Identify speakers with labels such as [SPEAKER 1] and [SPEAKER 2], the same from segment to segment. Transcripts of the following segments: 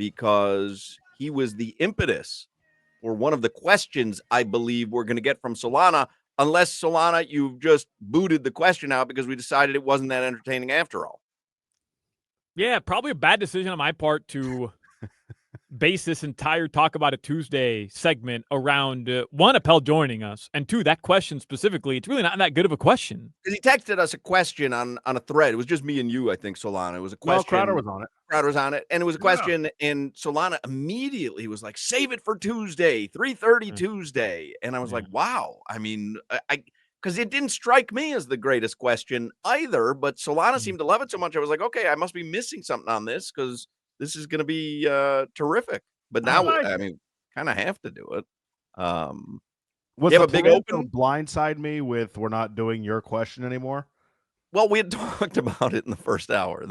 [SPEAKER 1] because he was the impetus for one of the questions I believe we're going to get from Solana. Unless, Solana, you've just booted the question out because we decided it wasn't that entertaining after all.
[SPEAKER 2] Yeah, probably a bad decision on my part to base this entire Talk About It Tuesday segment around, one, Appel joining us, and two, that question specifically. It's really not that good of a question.
[SPEAKER 1] Because he texted us a question on a thread. It was just me and you, I think, Solana. It was a question.
[SPEAKER 3] Well, Crowder was on it.
[SPEAKER 1] Crowder was on it. And it was a question, and Solana immediately was like, save it for Tuesday, 3:30 Tuesday. And I was like, wow. I mean, because it didn't strike me as the greatest question either, but Solana seemed to love it so much. I was like, okay, I must be missing something on this because this is going to be terrific. But now, I mean, kind of have to do it.
[SPEAKER 3] Was the big open blindside me with we're not doing your question anymore?
[SPEAKER 1] Well, we had talked about it in the first hour.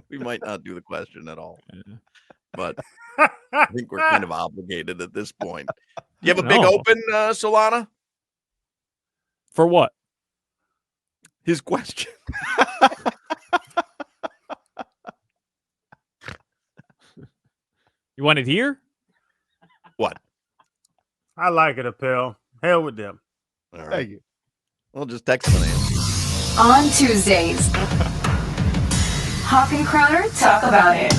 [SPEAKER 1] We might not do the question at all. But I think we're kind of obligated at this point. Do you have a big open, Solana?
[SPEAKER 2] For what?
[SPEAKER 1] His question.
[SPEAKER 2] You want it here?
[SPEAKER 1] What?
[SPEAKER 4] I like it, Appel. Hell with them.
[SPEAKER 1] All right. Thank you. We'll just text an answer.
[SPEAKER 5] On Tuesdays, Hawk and Crowder talk about it.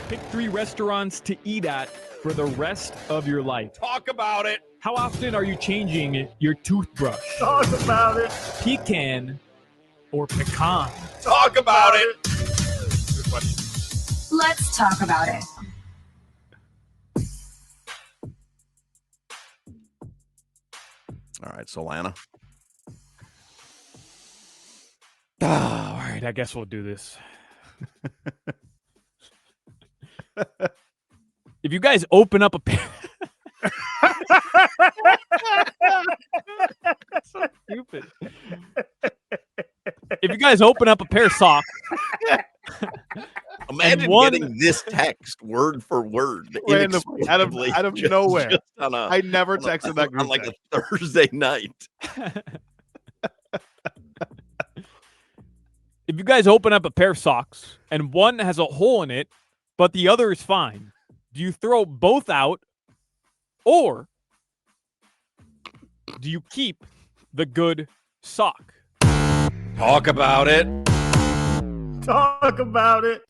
[SPEAKER 2] Pick 3 restaurants to eat at for the rest of your life.
[SPEAKER 1] Talk about it.
[SPEAKER 2] How often are you changing your toothbrush?
[SPEAKER 4] Talk about it.
[SPEAKER 2] Pecan or pecan?
[SPEAKER 1] Talk about it.
[SPEAKER 4] Good question.
[SPEAKER 5] Let's talk about it.
[SPEAKER 1] All right, Solana.
[SPEAKER 2] All right, I guess we'll do this. If you guys open up a so stupid. If you guys open up a pair of socks,
[SPEAKER 1] imagine getting this text word for word
[SPEAKER 3] out of nowhere. I never texted that group
[SPEAKER 1] on like a Thursday night.
[SPEAKER 2] If you guys open up a pair of socks and one has a hole in it, but the other is fine, do you throw both out, or do you keep the good sock?
[SPEAKER 1] Talk about it.
[SPEAKER 4] Talk about it.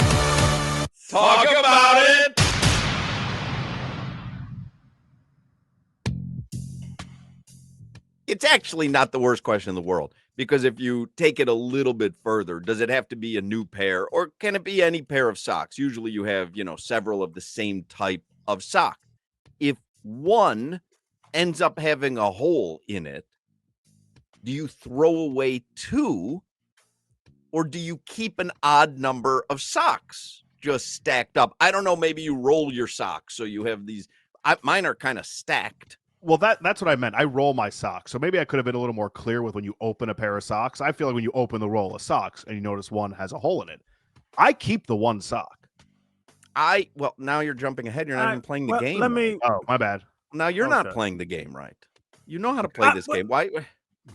[SPEAKER 1] Talk about it. It's actually not the worst question in the world, because if you take it a little bit further, does it have to be a new pair, or can it be any pair of socks? Usually you have, several of the same type of sock. If one ends up having a hole in it, do you throw away 2, or do you keep an odd number of socks just stacked up? I don't know. Maybe you roll your socks, so you have these. Mine are kind of stacked.
[SPEAKER 3] Well, that's what I meant. I roll my socks. So maybe I could have been a little more clear with when you open a pair of socks. I feel like when you open the roll of socks and you notice one has a hole in it, I keep the one sock.
[SPEAKER 1] Well, now you're jumping ahead. You're not even playing the game.
[SPEAKER 3] Oh, my bad.
[SPEAKER 1] Now you're not playing the game right. You know how to play this game. Why?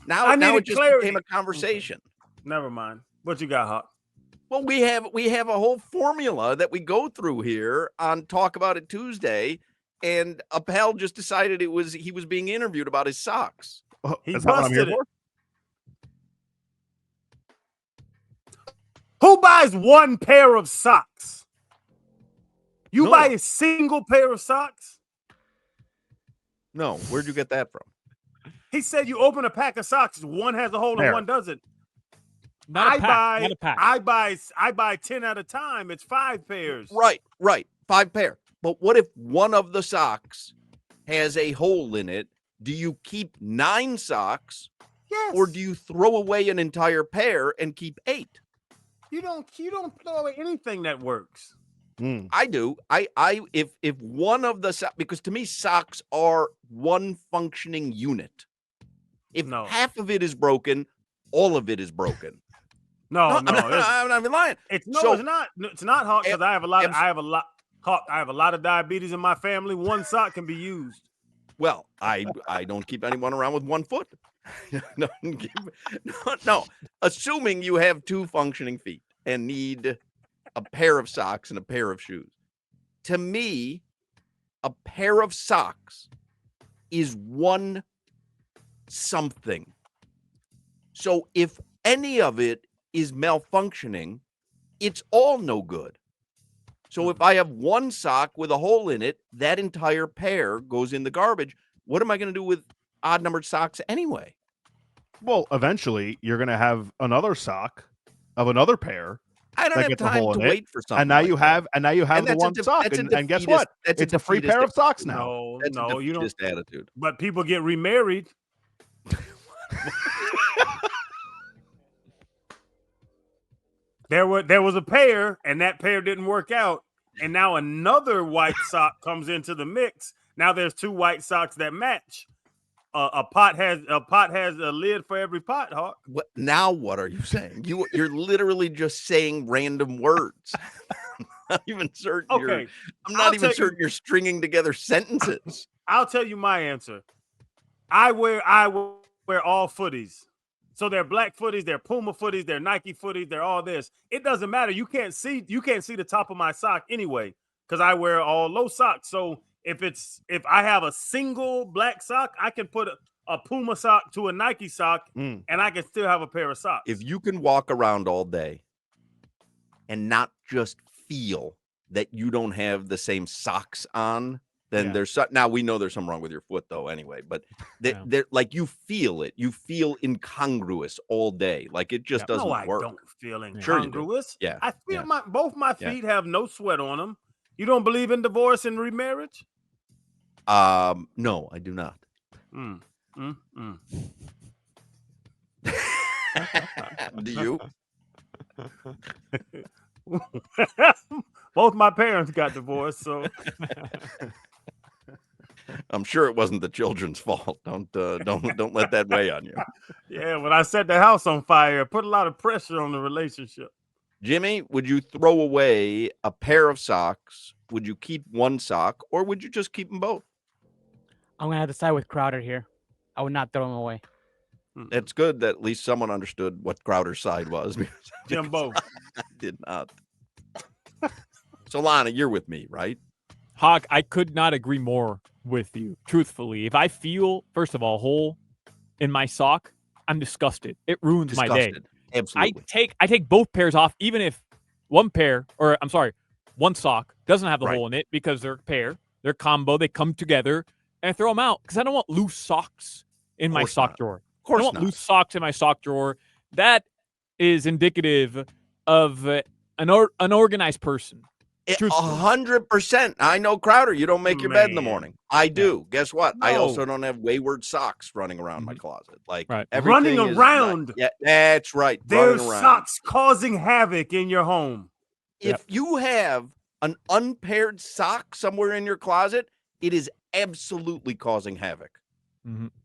[SPEAKER 1] Now it just became a conversation.
[SPEAKER 4] Never mind. What you got, Hawk?
[SPEAKER 1] Well, we have a whole formula that we go through here on Talk About It Tuesday, and Appel just decided he was being interviewed about his socks.
[SPEAKER 4] He busted it. Who buys one pair of socks? You buy a single pair of socks?
[SPEAKER 1] No. Where'd you get that from?
[SPEAKER 4] He said you open a pack of socks, one has a hole and one doesn't.
[SPEAKER 2] Not a pack.
[SPEAKER 4] I buy 10 at a time. It's 5 pairs.
[SPEAKER 1] Right. 5 pair. But what if one of the socks has a hole in it? Do you keep 9 socks?
[SPEAKER 4] Yes.
[SPEAKER 1] Or do you throw away an entire pair and keep 8?
[SPEAKER 4] You don't throw away anything that works.
[SPEAKER 1] I do. If one of the socks, because to me socks are one functioning unit. If half of it is broken, all of it is broken.
[SPEAKER 4] No,
[SPEAKER 1] I'm not even lying.
[SPEAKER 4] It's not. It's not, Hawk, because I have a lot of diabetes in my family. One sock can be used.
[SPEAKER 1] Well, I don't keep anyone around with 1 foot. No. Assuming you have 2 functioning feet and need a pair of socks and a pair of shoes. To me, a pair of socks is one something. So if any of it is malfunctioning, it's all no good. So if I have one sock with a hole in it, that entire pair goes in the garbage. What am I going to do with odd numbered socks anyway?
[SPEAKER 3] Well, eventually you're going to have another sock of another pair
[SPEAKER 1] I don't
[SPEAKER 3] that
[SPEAKER 1] have
[SPEAKER 3] gets a
[SPEAKER 1] time
[SPEAKER 3] hole
[SPEAKER 1] to
[SPEAKER 3] in it,
[SPEAKER 1] wait for something.
[SPEAKER 3] and now
[SPEAKER 1] like
[SPEAKER 3] you
[SPEAKER 1] that.
[SPEAKER 3] have the
[SPEAKER 1] that's
[SPEAKER 3] one sock,
[SPEAKER 1] that's a
[SPEAKER 3] and guess
[SPEAKER 1] defeatist-
[SPEAKER 3] what?
[SPEAKER 1] That's
[SPEAKER 3] It's a free pair of socks now.
[SPEAKER 4] No,
[SPEAKER 1] That's
[SPEAKER 4] no,
[SPEAKER 1] a
[SPEAKER 4] you don't.
[SPEAKER 1] defeatist attitude.
[SPEAKER 4] But people get remarried. There was a pair, and that pair didn't work out, and now another white sock comes into the mix. Now there's two white socks that match. A pot has a lid for every pot, Hawk.
[SPEAKER 1] What now? What are you saying? You're literally just saying random words. I'm not even certain.
[SPEAKER 4] Okay,
[SPEAKER 1] I'm not even certain you're stringing together sentences.
[SPEAKER 4] I'll tell you my answer. I wear all footies. So they're black footies, they're Puma footies, they're Nike footies, they're all this. It doesn't matter. You can't see the top of my sock anyway, because I wear all low socks. So if I have a single black sock, I can put a Puma sock to a Nike sock, and I can still have a pair of socks.
[SPEAKER 1] If you can walk around all day and not just feel that you don't have the same socks on, then there's now we know there's something wrong with your foot though anyway, but they're like you feel it. You feel incongruous all day. Like it just doesn't work.
[SPEAKER 4] I don't feel incongruous.
[SPEAKER 1] Sure you do. Yeah.
[SPEAKER 4] I feel both my feet have no sweat on them. You don't believe in divorce and remarriage?
[SPEAKER 1] No, I do not. Do you?
[SPEAKER 4] Both my parents got divorced, so
[SPEAKER 1] I'm sure it wasn't the children's fault. Don't let that weigh on you.
[SPEAKER 4] Yeah, when I set the house on fire, it put a lot of pressure on the relationship.
[SPEAKER 1] Jimmy, would you throw away a pair of socks? Would you keep one sock, or would you just keep them both?
[SPEAKER 6] I'm gonna have to side with Crowder here. I would not throw them away.
[SPEAKER 1] It's good that at least someone understood what Crowder's side was.
[SPEAKER 4] Jimbo.
[SPEAKER 1] I did not. So, Lana, you're with me, right?
[SPEAKER 2] Hawk, I could not agree more with you, truthfully. If I feel, first of all, a hole in my sock, I'm disgusted. It ruins my day.
[SPEAKER 1] Absolutely.
[SPEAKER 2] I take both pairs off, even if one sock doesn't have the hole in it, because they're a pair, they're combo, they come together, and I throw them out because I don't want loose socks in my sock drawer.
[SPEAKER 1] Of course
[SPEAKER 2] I don't want loose socks in my sock drawer. That is indicative of an unorganized person.
[SPEAKER 1] 100%. I know, Crowder, you don't make your bed in the morning. I do. Yeah. Guess what? No. I also don't have wayward socks running around my closet. Like
[SPEAKER 4] running around.
[SPEAKER 1] Yeah, that's right.
[SPEAKER 4] There's socks causing havoc in your home.
[SPEAKER 1] If you have an unpaired sock somewhere in your closet, it is absolutely causing havoc.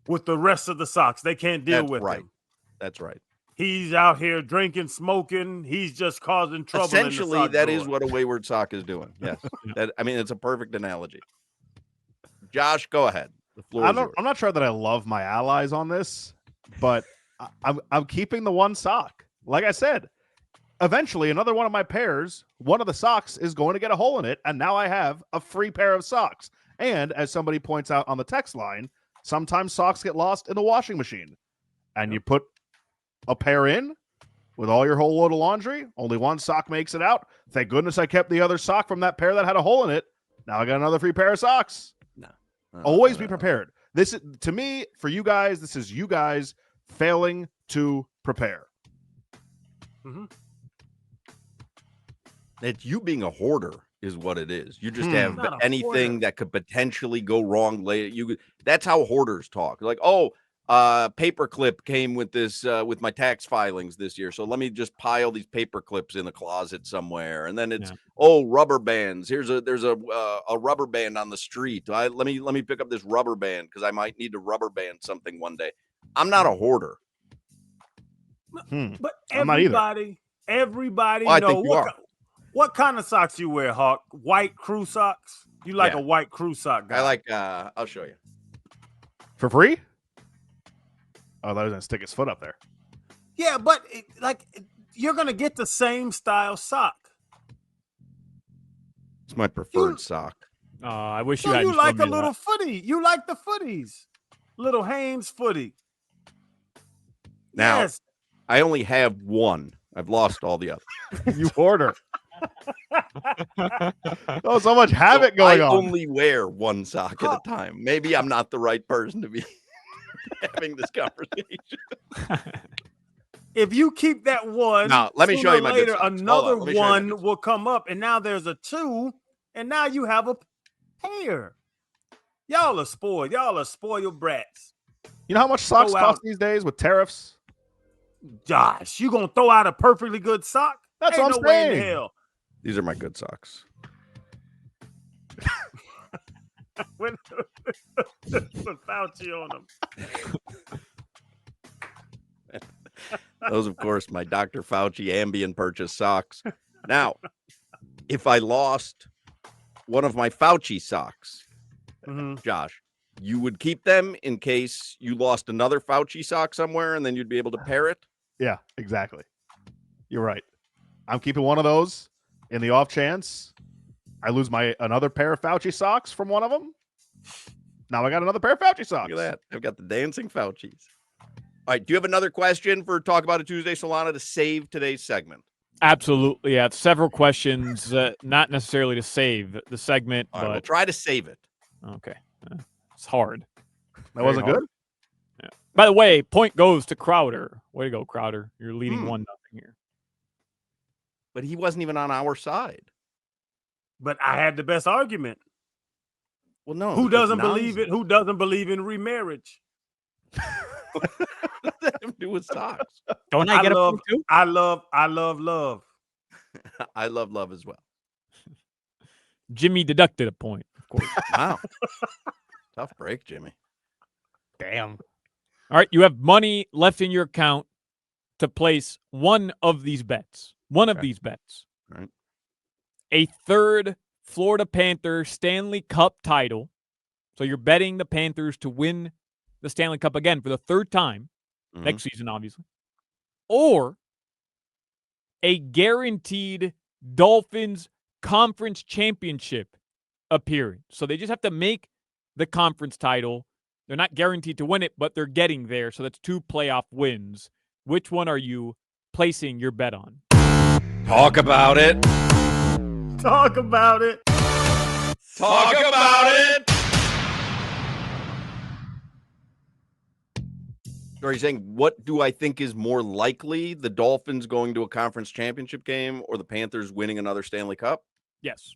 [SPEAKER 4] With the rest of the socks. They can't deal with them.
[SPEAKER 1] That's right.
[SPEAKER 4] He's out here drinking, smoking. He's just causing trouble.
[SPEAKER 1] Essentially,
[SPEAKER 4] that
[SPEAKER 1] is what a wayward sock is doing. Yes. It's a perfect analogy. Josh, go ahead. The floor is yours.
[SPEAKER 3] I'm not sure that I love my allies on this, but I'm keeping the one sock. Like I said, eventually another one of my pairs, one of the socks is going to get a hole in it, and now I have a free pair of socks. And as somebody points out on the text line, sometimes socks get lost in the washing machine, and you put a pair in with all your whole load of laundry. Only one sock makes it out. Thank goodness I kept the other sock from that pair that had a hole in it. Now I got another free pair of socks. Always be prepared. This is, to me, for you guys, this is you guys failing to prepare.
[SPEAKER 1] It's you being a hoarder is what it is. You just have anything that could potentially go wrong later. That's how hoarders talk. Like, paperclip came with this with my tax filings this year, so let me just pile these paper clips in the closet somewhere. And then it's rubber bands. There's a rubber band on the street. Let me pick up this rubber band because I might need to rubber band something one day. I'm not a hoarder.
[SPEAKER 4] But everybody
[SPEAKER 1] I think you are.
[SPEAKER 4] What kind of socks you wear, Hawk? White crew socks? You like a white crew sock guy?
[SPEAKER 1] I like. I'll show you.
[SPEAKER 3] For free? Oh, that was gonna stick his foot up there.
[SPEAKER 4] Yeah, but you're gonna get the same style sock.
[SPEAKER 1] It's my preferred sock.
[SPEAKER 2] I wish
[SPEAKER 4] So
[SPEAKER 2] you had.
[SPEAKER 4] you like a little footy. You like the footies. Little Hanes footy.
[SPEAKER 1] Now,
[SPEAKER 4] Yes.
[SPEAKER 1] I only have one. I've lost all the others.
[SPEAKER 3] You order. Oh, so much havoc going
[SPEAKER 1] I
[SPEAKER 3] on.
[SPEAKER 1] only wear one sock at a time. Maybe I'm not the right person to be having this conversation.
[SPEAKER 4] If you keep that one,
[SPEAKER 1] now let me show you my
[SPEAKER 4] later
[SPEAKER 1] good socks.
[SPEAKER 4] another
[SPEAKER 1] Let me show you my good
[SPEAKER 4] one will come up, and now there's a 2, and now you have a pair. Y'all are spoiled. Y'all are spoiled brats.
[SPEAKER 3] You know how much socks
[SPEAKER 4] Go
[SPEAKER 3] cost
[SPEAKER 4] out.
[SPEAKER 3] these days with tariffs?
[SPEAKER 4] Josh, you gonna throw out a perfectly good sock?
[SPEAKER 3] That's
[SPEAKER 4] Ain't
[SPEAKER 3] what I'm
[SPEAKER 4] no way in
[SPEAKER 3] saying.
[SPEAKER 4] hell.
[SPEAKER 1] These are my good socks.
[SPEAKER 4] When put Fauci on them.
[SPEAKER 1] Those, of course, my Dr. Fauci Ambien purchase socks. Now, if I lost one of my Fauci socks, Josh, you would keep them in case you lost another Fauci sock somewhere, and then you'd be able to pair it?
[SPEAKER 3] Yeah, exactly. You're right. I'm keeping one of those in the off chance I lose another pair of Fauci socks from one of them. Now I got another pair of Fauci socks.
[SPEAKER 1] Look at that. I've got the dancing Faucis. All right. Do you have another question for Talk About It Tuesday, Solana, to save today's segment?
[SPEAKER 2] Absolutely. I have several questions, not necessarily to save the segment,
[SPEAKER 1] All right,
[SPEAKER 2] but
[SPEAKER 1] we'll try to save it.
[SPEAKER 2] okay. It's hard.
[SPEAKER 3] That wasn't
[SPEAKER 2] hard.
[SPEAKER 3] good.
[SPEAKER 2] Yeah. By the way, point goes to Crowder. Way to go, Crowder. You're leading 1-0 here.
[SPEAKER 1] But he wasn't even on our side.
[SPEAKER 4] But I had the best argument.
[SPEAKER 1] Well, no.
[SPEAKER 4] Who
[SPEAKER 1] that's
[SPEAKER 4] doesn't believe it?
[SPEAKER 1] nonsense.
[SPEAKER 4] Who doesn't believe in remarriage?
[SPEAKER 1] What does that have to do with socks?
[SPEAKER 6] Don't I get a point too?
[SPEAKER 4] I love love.
[SPEAKER 1] I love love as well.
[SPEAKER 2] Jimmy deducted a point, of course.
[SPEAKER 1] Wow. Tough break, Jimmy.
[SPEAKER 6] Damn.
[SPEAKER 2] All right. You have money left in your account to place one of these bets. One of these bets.
[SPEAKER 1] Right.
[SPEAKER 2] A third Florida Panther Stanley Cup title. So you're betting the Panthers to win the Stanley Cup again for the third time next season, obviously. Or a guaranteed Dolphins conference championship appearance. So they just have to make the conference title. They're not guaranteed to win it, but they're getting there. So that's 2 playoff wins. Which one are you placing your bet on?
[SPEAKER 1] Talk about it.
[SPEAKER 4] Talk about it.
[SPEAKER 1] Talk about it. So are you saying, what do I think is more likely, the Dolphins going to a conference championship game or the Panthers winning another Stanley Cup?
[SPEAKER 2] Yes.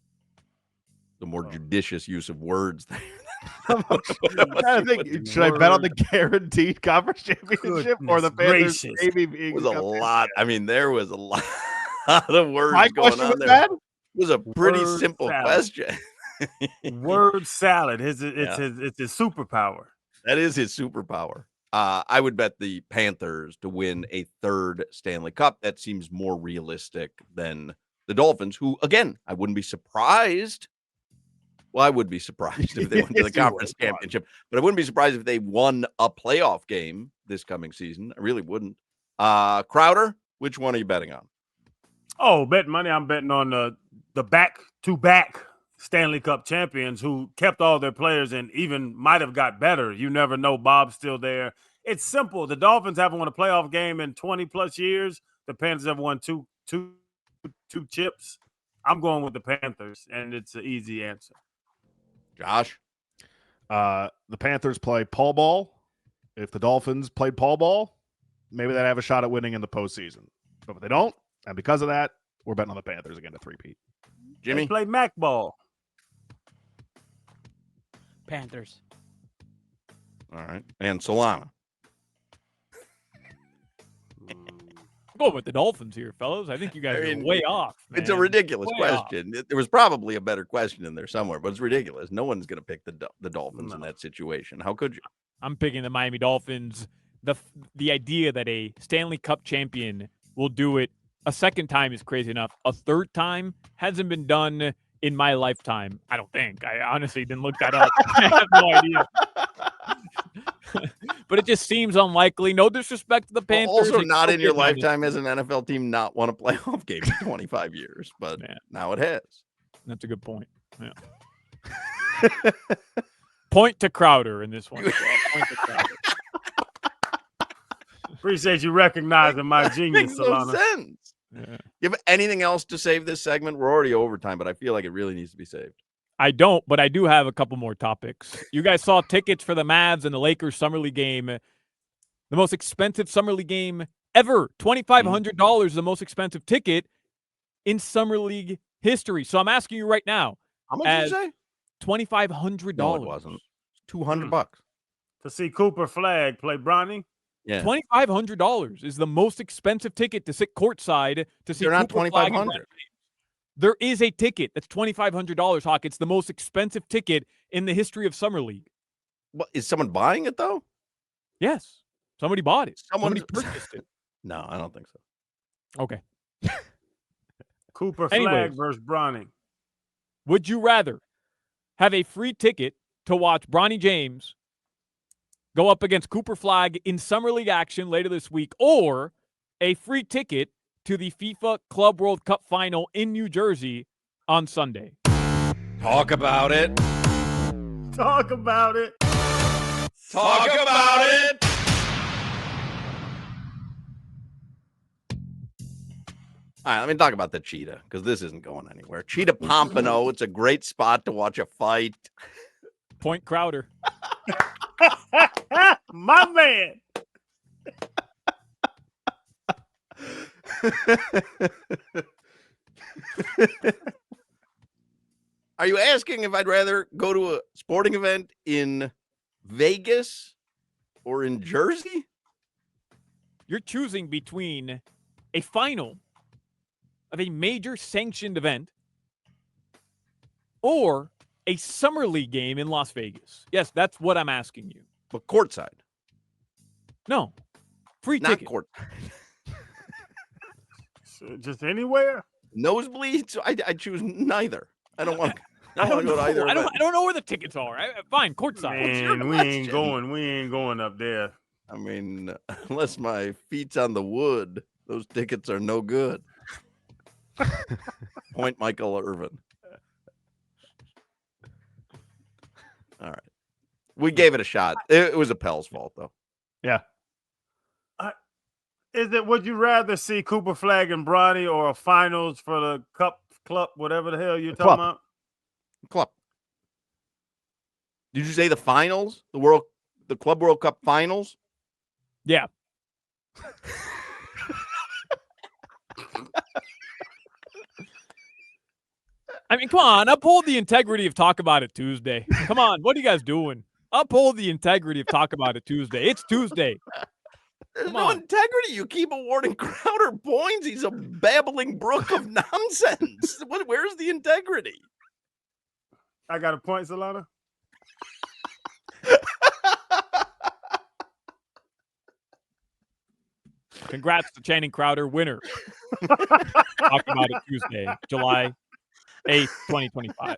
[SPEAKER 1] The more judicious use of words there.
[SPEAKER 3] I'm trying to think, should I bet on the guaranteed conference championship or the Panthers
[SPEAKER 4] gracious.
[SPEAKER 3] maybe being
[SPEAKER 1] It was
[SPEAKER 3] the
[SPEAKER 1] a
[SPEAKER 3] cup
[SPEAKER 1] lot. I mean, there was a lot of words
[SPEAKER 3] My
[SPEAKER 1] going
[SPEAKER 3] question
[SPEAKER 1] on
[SPEAKER 3] was
[SPEAKER 1] there.
[SPEAKER 3] bad?
[SPEAKER 1] It was a pretty
[SPEAKER 4] Word
[SPEAKER 1] simple
[SPEAKER 4] salad.
[SPEAKER 1] question.
[SPEAKER 4] Word salad. It's
[SPEAKER 1] Yeah.
[SPEAKER 4] his superpower.
[SPEAKER 1] That is his superpower. I would bet the Panthers to win a third Stanley Cup. That seems more realistic than the Dolphins, who, again, I wouldn't be surprised. Well, I would be surprised if they went to the
[SPEAKER 3] Yes, you
[SPEAKER 1] conference
[SPEAKER 3] would. Come on.
[SPEAKER 1] championship, but I wouldn't be surprised if they won a playoff game this coming season. I really wouldn't. Crowder, which one are you betting on?
[SPEAKER 4] Oh, betting money. I'm betting on the back-to-back Stanley Cup champions who kept all their players and even might have got better. You never know. Bob's still there. It's simple. The Dolphins haven't won a playoff game in 20 plus years. The Panthers have won two chips. I'm going with the Panthers, and it's an easy answer.
[SPEAKER 1] Josh?
[SPEAKER 3] The Panthers play Paul ball. If the Dolphins played Paul ball, maybe they'd have a shot at winning in the postseason. But if they don't, and because of that, we're betting on the Panthers again to three-peat.
[SPEAKER 1] Jimmy?
[SPEAKER 4] They play Mac ball.
[SPEAKER 6] Panthers.
[SPEAKER 1] All right. And Solana?
[SPEAKER 2] I'm going with the Dolphins here, fellas. I think you guys are way off.
[SPEAKER 1] It's a
[SPEAKER 2] man.
[SPEAKER 1] ridiculous
[SPEAKER 2] Way off.
[SPEAKER 1] question. There was probably a better question in there somewhere, but it's ridiculous. No one's going to pick the Dolphins in that situation. How could you?
[SPEAKER 2] I'm picking the Miami Dolphins. The idea that a Stanley Cup champion will do it a second time is crazy enough. A third time hasn't been done in my lifetime. I don't think. I honestly didn't look that up. I have no idea. But it just seems unlikely. No disrespect to the Panthers.
[SPEAKER 1] Also,
[SPEAKER 2] They
[SPEAKER 1] not
[SPEAKER 2] still
[SPEAKER 1] in your
[SPEAKER 2] get down to-
[SPEAKER 1] lifetime has an NFL team not won a playoff game in 25 years, but
[SPEAKER 2] Man.
[SPEAKER 1] now it has.
[SPEAKER 2] That's a good point. Yeah. Point to Crowder in this one. Point to Crowder.
[SPEAKER 4] Appreciate you recognizing my genius,
[SPEAKER 1] Makes no
[SPEAKER 4] Solana.
[SPEAKER 1] sense.
[SPEAKER 2] Yeah.
[SPEAKER 1] You have anything else to save this segment? We're already overtime, but I feel like it really needs to be saved.
[SPEAKER 2] I don't, but I do have a couple more topics. You guys saw tickets for the Mavs and the Lakers Summer League game. The most expensive Summer League game ever. $2,500 the most expensive ticket in Summer League history. So I'm asking you right now.
[SPEAKER 1] How much did you say?
[SPEAKER 2] $2,500.
[SPEAKER 1] No, it wasn't. $200.
[SPEAKER 4] To see Cooper Flag play Bronny.
[SPEAKER 1] Yeah.
[SPEAKER 2] $2,500 is the most expensive ticket to sit courtside to see.
[SPEAKER 1] They're not
[SPEAKER 2] Cooper Flag and
[SPEAKER 1] $2,500.
[SPEAKER 2] Bronny. There is a ticket that's $2,500, Hawk. It's the most expensive ticket in the history of Summer League.
[SPEAKER 1] What, is someone buying it though?
[SPEAKER 2] Somebody bought it.
[SPEAKER 1] Someone
[SPEAKER 2] Somebody purchased it.
[SPEAKER 1] No, I don't think so.
[SPEAKER 2] Okay.
[SPEAKER 4] Cooper Flag
[SPEAKER 2] Anyways.
[SPEAKER 4] versus Bronny.
[SPEAKER 2] Would you rather have a free ticket to watch Bronny James go up against Cooper Flag in Summer League action later this week, or a free ticket to the FIFA Club World Cup final in New Jersey on Sunday?
[SPEAKER 1] Talk about it.
[SPEAKER 4] Talk about it.
[SPEAKER 1] Talk about it. All right, let me talk about the cheetah because this isn't going anywhere. Cheetah Pompano, it's a great spot to watch a fight.
[SPEAKER 2] Point Crowder.
[SPEAKER 4] My man.
[SPEAKER 1] Are you asking if I'd rather go to a sporting event in Vegas or in Jersey?
[SPEAKER 2] You're choosing between a final of a major sanctioned event or a Summer League game in Las Vegas. Yes, that's what I'm asking you.
[SPEAKER 1] But courtside,
[SPEAKER 2] No. Free
[SPEAKER 1] not
[SPEAKER 2] ticket.
[SPEAKER 1] court.
[SPEAKER 4] So just anywhere.
[SPEAKER 1] Nosebleeds? I choose neither. I don't want.
[SPEAKER 2] I don't
[SPEAKER 1] go to either.
[SPEAKER 2] know. I
[SPEAKER 1] event.
[SPEAKER 2] don't know where the tickets are. Fine, courtside.
[SPEAKER 1] your
[SPEAKER 4] Man, we ain't
[SPEAKER 1] question?
[SPEAKER 4] We ain't going up there.
[SPEAKER 1] I mean, unless my feet's on the wood, those tickets are no good. Point Michael Irvin. All right. We gave it a shot. It was Appel's fault, though.
[SPEAKER 3] Yeah.
[SPEAKER 4] Would you rather see Cooper Flag and Bronny or a finals for the club, whatever the hell you're talking about?
[SPEAKER 1] Club. Did you say the finals? The Club World Cup finals?
[SPEAKER 2] Yeah. I mean, come on. Uphold the integrity of Talk About It Tuesday. Come on. What are you guys doing? Uphold the integrity of Talk About It Tuesday. It's Tuesday.
[SPEAKER 1] There's
[SPEAKER 2] Come
[SPEAKER 1] no
[SPEAKER 2] on.
[SPEAKER 1] integrity. You keep awarding Crowder points. He's a babbling brook of nonsense. Where's the integrity?
[SPEAKER 4] I got a point, Solana.
[SPEAKER 2] Congrats to Channing Crowder, winner. Talk About It Tuesday, July 8th, 2025.